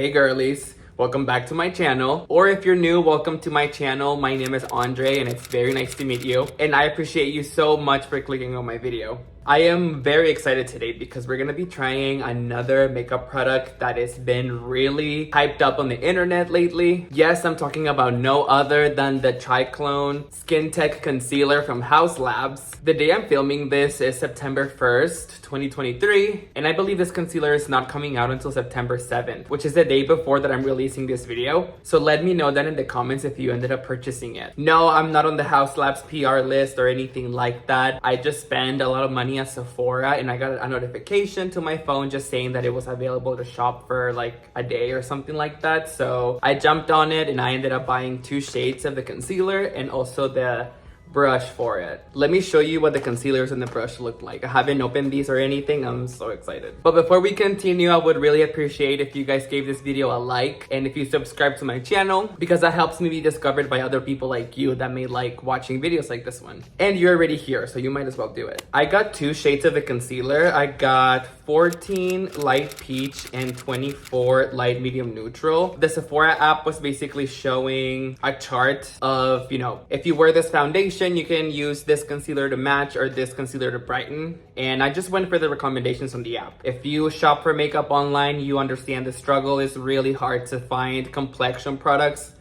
Hey girlies, welcome back to my channel. Or if you're new, welcome to my channel. My name is Andre and it's very nice to meet you. And I appreciate you so much for clicking on my video. I am very excited today because we're gonna be trying another makeup product that has been really hyped up on the internet lately. Yes, I'm talking about no other than the TRICLONE Skin Tech Concealer from HAUS LABS. The day I'm filming this is September 1st, 2023, and I believe this concealer is not coming out until September 7th, which is the day before that I'm releasing this video. So let me know that in the comments if you ended up purchasing it. No, I'm not on the HAUS LABS PR list or anything like that. I just spend a lot of money at Sephora and I got a notification to my phone just saying that it was available to shop for like a day or something like that. So I jumped on it and I ended up buying 2 shades of the concealer and also the brush for it. Let me show you what the concealers and the brush look like. I haven't opened these or anything. I'm so excited. But before we continue, I would really appreciate if you guys gave this video a like and if you subscribe to my channel, because that helps me be discovered by other people like you that may like watching videos like this one. And you're already here, so you might as well do it. I got 2 shades of the concealer. I got 14 light peach and 24 light medium neutral. The Sephora app was basically showing a chart of, you know, if you wear this foundation, you can use this concealer to match or this concealer to brighten. And I just went for the recommendations on the app. If you shop for makeup online, you understand the struggle is really hard to find complexion products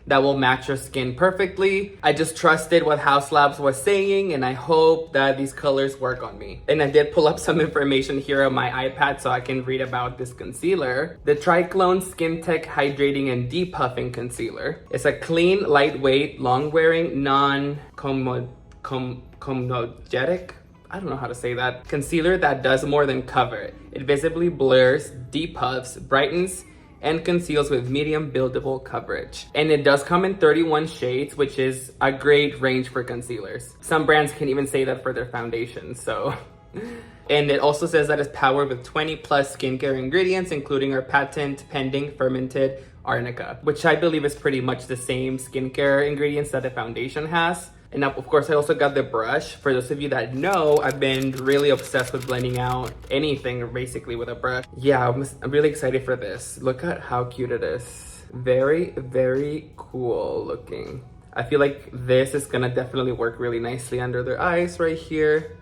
that will match your skin perfectly. I just trusted what HAUS LABS was saying and I hope that these colors work on me. And I did pull up some information here on my iPad so I can read about this concealer. The TRICLONE Skin Tech Hydrating and Depuffing Concealer. It's a clean, lightweight, long-wearing, non-comedogenic, I don't know how to say that, concealer that does more than cover. It visibly blurs, depuffs, brightens, and conceals with medium buildable coverage. And it does come in 31 shades, which is a great range for concealers. Some brands can even say that for their foundations, so. And it also says that it's powered with 20 plus skincare ingredients, including our patent pending fermented arnica, which I believe is pretty much the same skincare ingredients that the foundation has. And now, of course, I also got the brush. For those of you that know, I've been really obsessed with blending out anything basically with a brush. Yeah, I'm really excited for this. Look at how cute it is. Very, very cool looking. I feel like this is gonna definitely work really nicely under their eyes right here.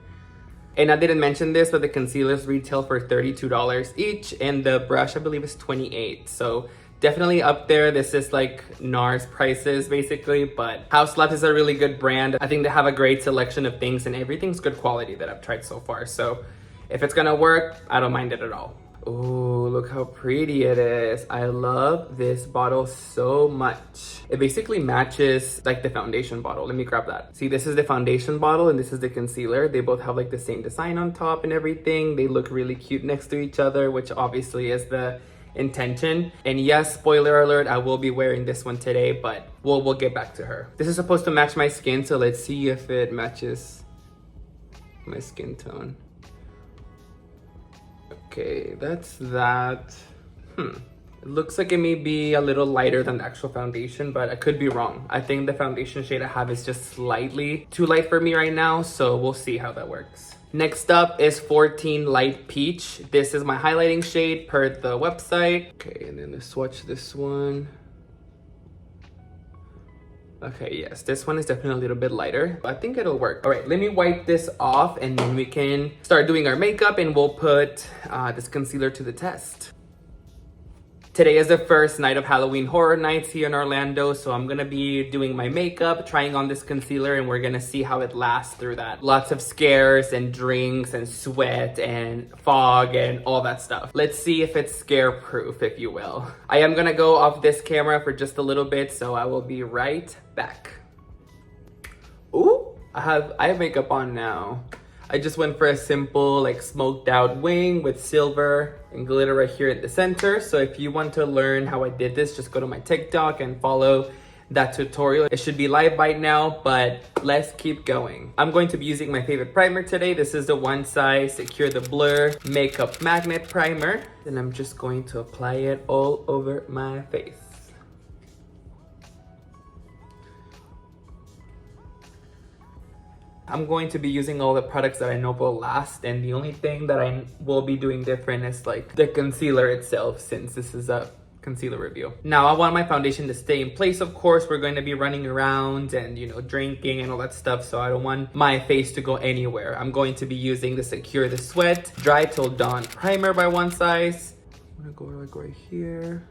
And I didn't mention this, but the concealers retail for $32 each, and the brush I believe is $28. So definitely up there. This is like NARS prices basically, but HAUS LABS is a really good brand. I think they have a great selection of things and everything's good quality that I've tried so far. So if it's gonna work, I don't mind it at all. Oh, look how pretty it is. I love this bottle so much. It basically matches like the foundation bottle. Let me grab that. See, this is the foundation bottle and this is the concealer. They both have like the same design on top and everything. They look really cute next to each other, which obviously is the intention. And yes, spoiler alert, I will be wearing this one today, but we'll get back to her. This is supposed to match my skin, so let's see if it matches my skin tone. Okay, that's that. It looks like it may be a little lighter than the actual foundation, but I could be wrong. I think the foundation shade I have is just slightly too light for me right now, so we'll see how that works. Next up is 14 Light Peach. This is my highlighting shade per the website. Okay, and then let's swatch this one. Okay, yes, this one is definitely a little bit lighter. I think it'll work. All right, let me wipe this off and then we can start doing our makeup and we'll put this concealer to the test. Today is the first night of Halloween Horror Nights here in Orlando, so I'm gonna be doing my makeup, trying on this concealer, and we're gonna see how it lasts through that. Lots of scares and drinks and sweat and fog and all that stuff. Let's see if it's scare proof, if you will. I am gonna go off this camera for just a little bit, so I will be right back. Ooh, I have makeup on now. I just went for a simple like smoked out wing with silver and glitter right here at the center. So if you want to learn how I did this, just go to my TikTok and follow that tutorial. It should be live by now, but let's keep going. I'm going to be using my favorite primer today. This is the One Size Secure the Blur Makeup Magnet Primer. And I'm just going to apply it all over my face. I'm going to be using all the products that I know will last, and the only thing that I will be doing different is like the concealer itself, since this is a concealer review. Now, I want my foundation to stay in place, of course. We're going to be running around and, you know, drinking and all that stuff, so I don't want my face to go anywhere. I'm going to be using the Secure the Sweat Dry Till Dawn Primer by One Size. I'm gonna go like right here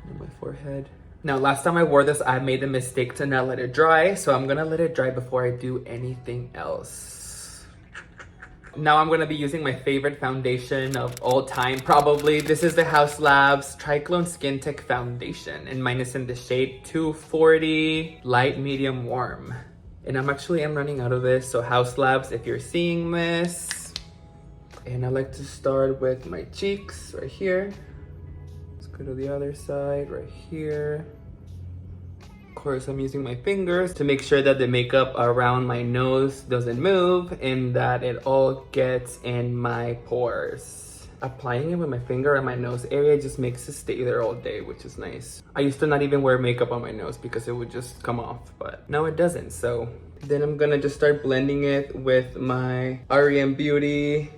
on my forehead. Now, last time I wore this, I made the mistake to not let it dry, so I'm gonna let it dry before I do anything else. Now I'm gonna be using my favorite foundation of all time, probably. This is the HAUS LABS TRICLONE Skin Tech Foundation, and mine is in the shade 240 Light Medium Warm. And I'm running out of this, so HAUS LABS, if you're seeing this. And I like to start with my cheeks right here. Go to the other side right here. Of course, I'm using my fingers to make sure that the makeup around my nose doesn't move and that it all gets in my pores. Applying it with my finger on my nose area just makes it stay there all day, which is nice. I used to not even wear makeup on my nose because it would just come off, but now it doesn't. So then I'm gonna just start blending it with my REM Beauty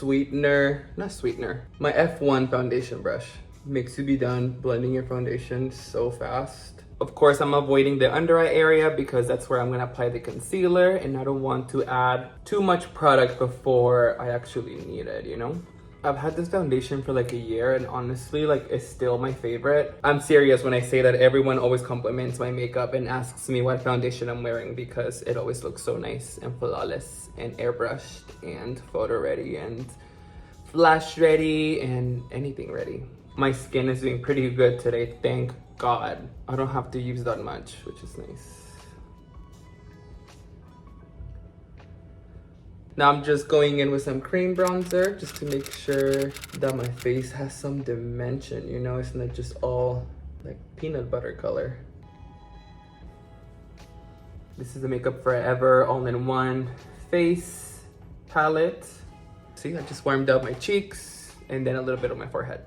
my F1 foundation brush. Makes you be done blending your foundation so fast. Of course, I'm avoiding the under eye area because that's where I'm gonna apply the concealer, and I don't want to add too much product before I actually need it, you know? I've had this foundation for like a year, and honestly, like, it's still my favorite. I'm serious when I say that everyone always compliments my makeup and asks me what foundation I'm wearing because it always looks so nice and flawless and airbrushed and photo ready and flash ready and anything ready. My skin is doing pretty good today, thank God. I don't have to use that much, which is nice. Now I'm just going in with some cream bronzer just to make sure that my face has some dimension, you know? It's not just all like peanut butter color. This is the Makeup Forever all-in-one face palette. See, I just warmed up my cheeks and then a little bit on my forehead.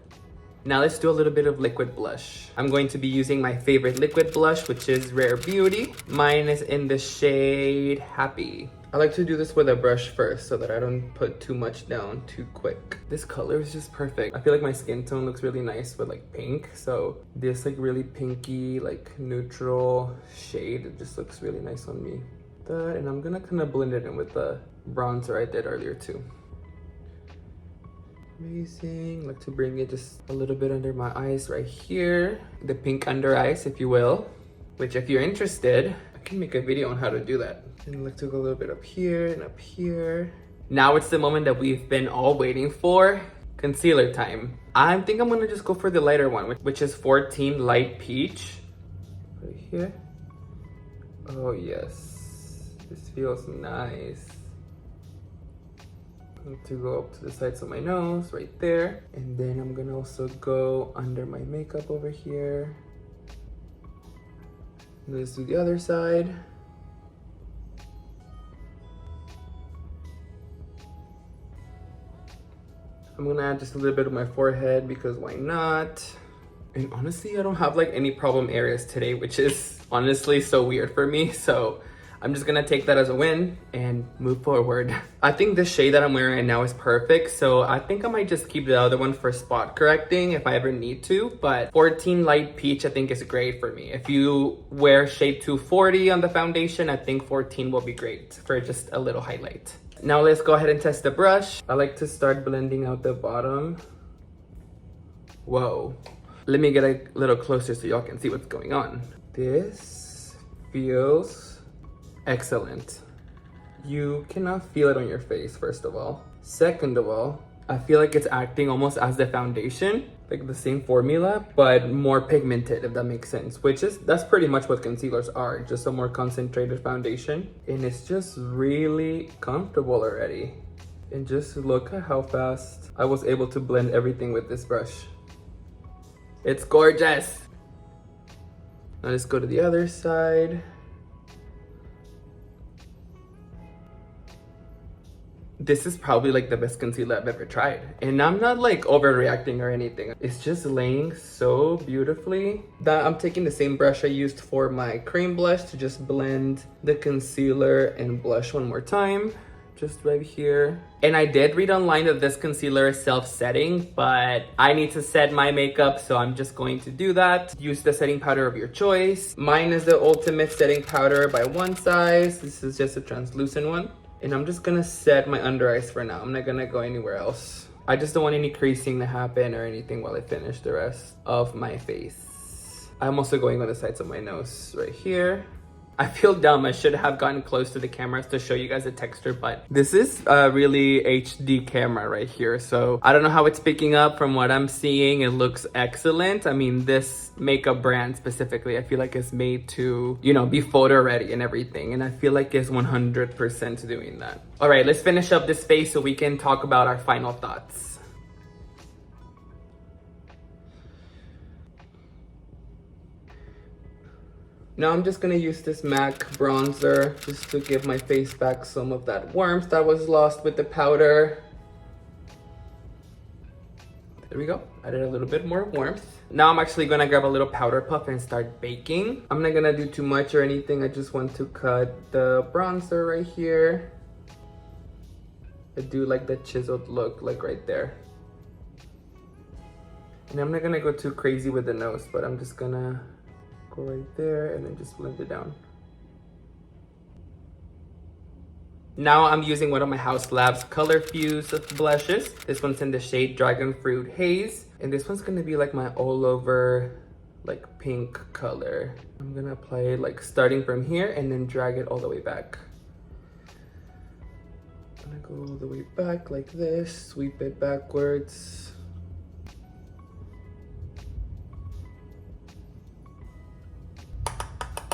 Now let's do a little bit of liquid blush. I'm going to be using my favorite liquid blush, which is Rare Beauty. Mine is in the shade Happy. I like to do this with a brush first so that I don't put too much down too quick. This color is just perfect. I feel like my skin tone looks really nice with like pink. So this like really pinky, like neutral shade, it just looks really nice on me. That, and I'm gonna kind of blend it in with the bronzer I did earlier too. Amazing. Like to bring it just a little bit under my eyes right here, the pink under eyes, if you will, which if you're interested, I can make a video on how to do that. And I like to go a little bit up here and up here. Now it's the moment that we've been all waiting for, concealer time. I think I'm gonna just go for the lighter one, which is 14 Light Peach right here. Oh yes, this feels nice. To go up to the sides of my nose right there, and then I'm gonna also go under my makeup over here. Let's do the other side. I'm gonna add just a little bit of my forehead because why not? And honestly, I don't have like any problem areas today, which is honestly so weird for me. So I'm just gonna take that as a win and move forward. I think the shade that I'm wearing right now is perfect, so I think I might just keep the other one for spot correcting if I ever need to, but 14 Light Peach I think is great for me. If you wear shade 240 on the foundation, I think 14 will be great for just a little highlight. Now let's go ahead and test the brush. I like to start blending out the bottom. Whoa. Let me get a little closer so y'all can see what's going on. This feels excellent. You cannot feel it on your face, first of all. Second of all, I feel like it's acting almost as the foundation, like the same formula, but more pigmented, if that makes sense, that's pretty much what concealers are, just a more concentrated foundation. And it's just really comfortable already. And just look at how fast I was able to blend everything with this brush. It's gorgeous. Now let's go to the other side. This is probably like the best concealer I've ever tried. And I'm not like overreacting or anything. It's just laying so beautifully that I'm taking the same brush I used for my cream blush to just blend the concealer and blush one more time. just right here. And I did read online that this concealer is self-setting, but I need to set my makeup, so I'm just going to do that. Use the setting powder of your choice. Mine is the Ultimate Setting Powder by One Size. This is just a translucent one. And I'm just gonna set my under eyes for now. I'm not gonna go anywhere else. I just don't want any creasing to happen or anything while I finish the rest of my face. I'm also going on the sides of my nose right here. I feel dumb. I should have gotten close to the cameras to show you guys the texture, but this is a really HD camera right here. So I don't know how it's picking up. From what I'm seeing, it looks excellent. I mean, this makeup brand specifically, I feel like it's made to, you know, be photo ready and everything. And I feel like it's 100% doing that. All right, let's finish up this face so we can talk about our final thoughts. Now I'm just gonna use this MAC bronzer just to give my face back some of that warmth that was lost with the powder. There we go, added a little bit more warmth. Now I'm actually gonna grab a little powder puff and start baking. I'm not gonna do too much or anything. I just want to cut the bronzer right here. I do like the chiseled look, like right there. And I'm not gonna go too crazy with the nose, but I'm just gonna go right there and then just blend it down. Now I'm using one of my HAUS LABS Color Fuse blushes. This one's in the shade Dragon Fruit Haze. And this one's gonna be like my all over like pink color. I'm gonna apply it like starting from here and then drag it all the way back. I'm gonna go all the way back like this, sweep it backwards.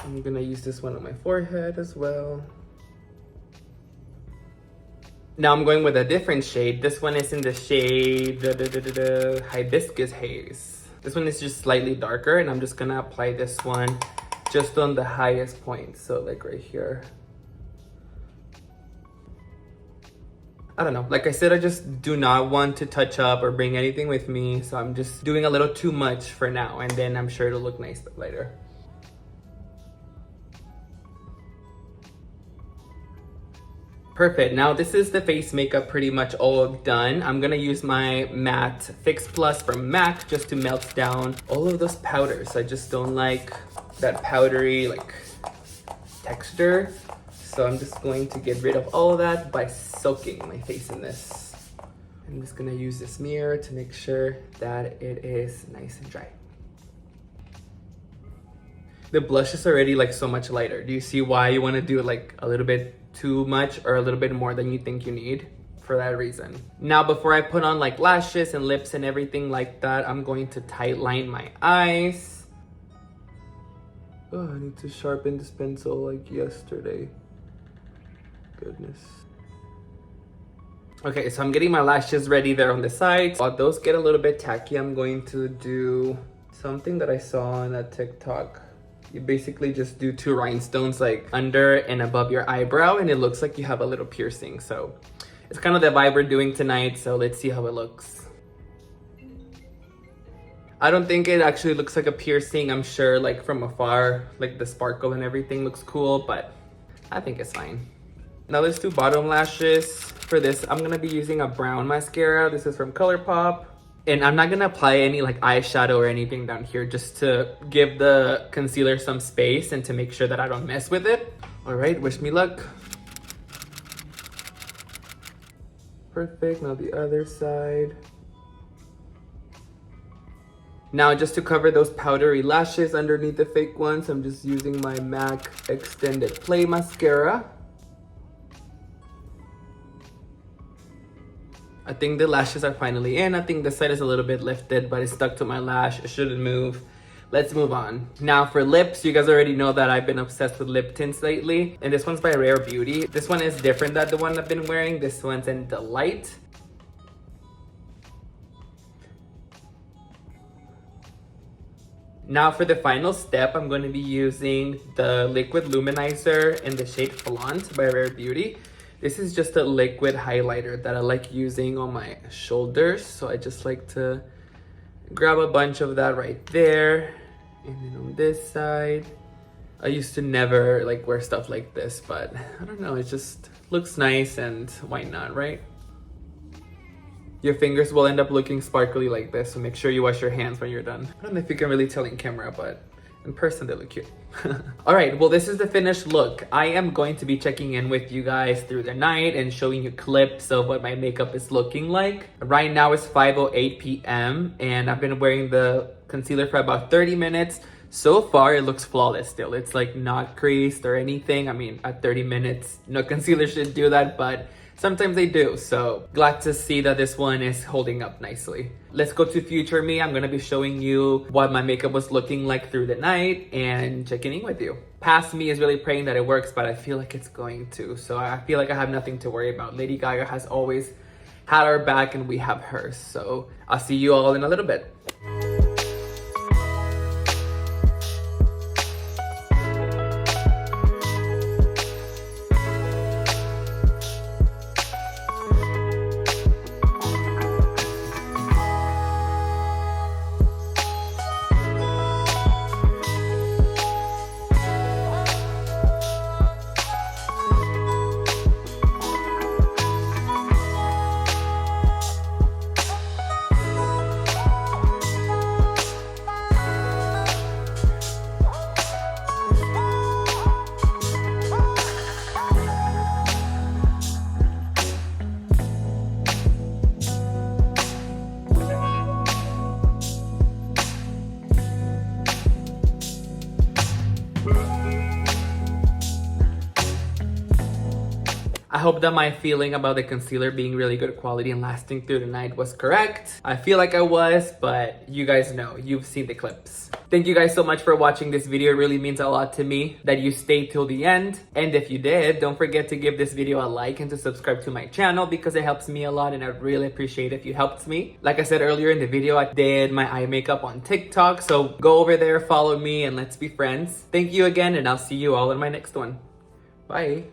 I'm gonna use this one on my forehead as well. Now I'm going with a different shade. This one is in the shade Hibiscus Haze. This one is just slightly darker, and I'm just gonna apply this one just on the highest point. So like right here. I don't know, like I said, I just do not want to touch up or bring anything with me. So I'm just doing a little too much for now, and then I'm sure it'll look nice later. Perfect. Now this is the face makeup pretty much all done. I'm gonna use my matte Fix Plus from MAC just to melt down all of those powders. I just don't like that powdery like texture. So I'm just going to get rid of all of that by soaking my face in this. I'm just gonna use this mirror to make sure that it is nice and dry. The blush is already like so much lighter. Do you see why you wanna do like a little bit too much or a little bit more than you think you need? For that reason. Now before I put on like lashes and lips and everything like that, I'm going to tight line my eyes. Oh, I need to sharpen this pencil like yesterday. Goodness. Okay, so I'm getting my lashes ready there on the sides. While those get a little bit tacky, I'm going to do something that I saw on a TikTok. You basically just do 2 rhinestones like under and above your eyebrow, and it looks like you have a little piercing. So it's kind of the vibe we're doing tonight, so let's see how it looks. I don't think it actually looks like a piercing. I'm sure like from afar, like the sparkle and everything looks cool, but I think it's fine. Now let's do bottom lashes. For this, I'm gonna be using a brown mascara. This is from ColourPop. And I'm not gonna apply any like eyeshadow or anything down here, just to give the concealer some space and to make sure that I don't mess with it. All right, wish me luck. Perfect, now the other side. Now just to cover those powdery lashes underneath the fake ones, I'm just using my MAC Extended Play Mascara. I think the lashes are finally in. I think this side is a little bit lifted, but it's stuck to my lash. It shouldn't move. Let's move on. Now for lips, you guys already know that I've been obsessed with lip tints lately. And this one's by Rare Beauty. This one is different than the one I've been wearing. This one's in Delight. Now for the final step, I'm going to be using the liquid luminizer in the shade Flaunt by Rare Beauty. This is just a liquid highlighter that I like using on my shoulders. So I just like to grab a bunch of that right there. And then on this side, I used to never like wear stuff like this, but I don't know, it just looks nice and why not, right? Your fingers will end up looking sparkly like this, so make sure you wash your hands when you're done. I don't know if you can really tell in camera, but in person they look cute. All right, well, this is the finished look. I am going to be checking in with you guys through the night and showing you clips of what my makeup is looking like. Right now it's 5:08 p.m. and I've been wearing the concealer for about 30 minutes. So far, it looks flawless still. It's like not creased or anything. I mean, at 30 minutes, no concealer should do that, but sometimes they do. So glad to see that this one is holding up nicely. Let's go to future me. I'm gonna be showing you what my makeup was looking like through the night and checking in with you. Past me is really praying that it works, but I feel like it's going to. So I feel like I have nothing to worry about. Lady Gaga has always had our back and we have hers. So I'll see you all in a little bit. I hope that my feeling about the concealer being really good quality and lasting through the night was correct. I feel like I was, but you guys know, you've seen the clips. Thank you guys so much for watching this video. It really means a lot to me that you stayed till the end. And if you did, don't forget to give this video a like and to subscribe to my channel because it helps me a lot and I really appreciate if you helped me. Like I said earlier in the video, I did my eye makeup on TikTok, so go over there, follow me, and let's be friends. Thank you again, and I'll see you all in my next one. Bye.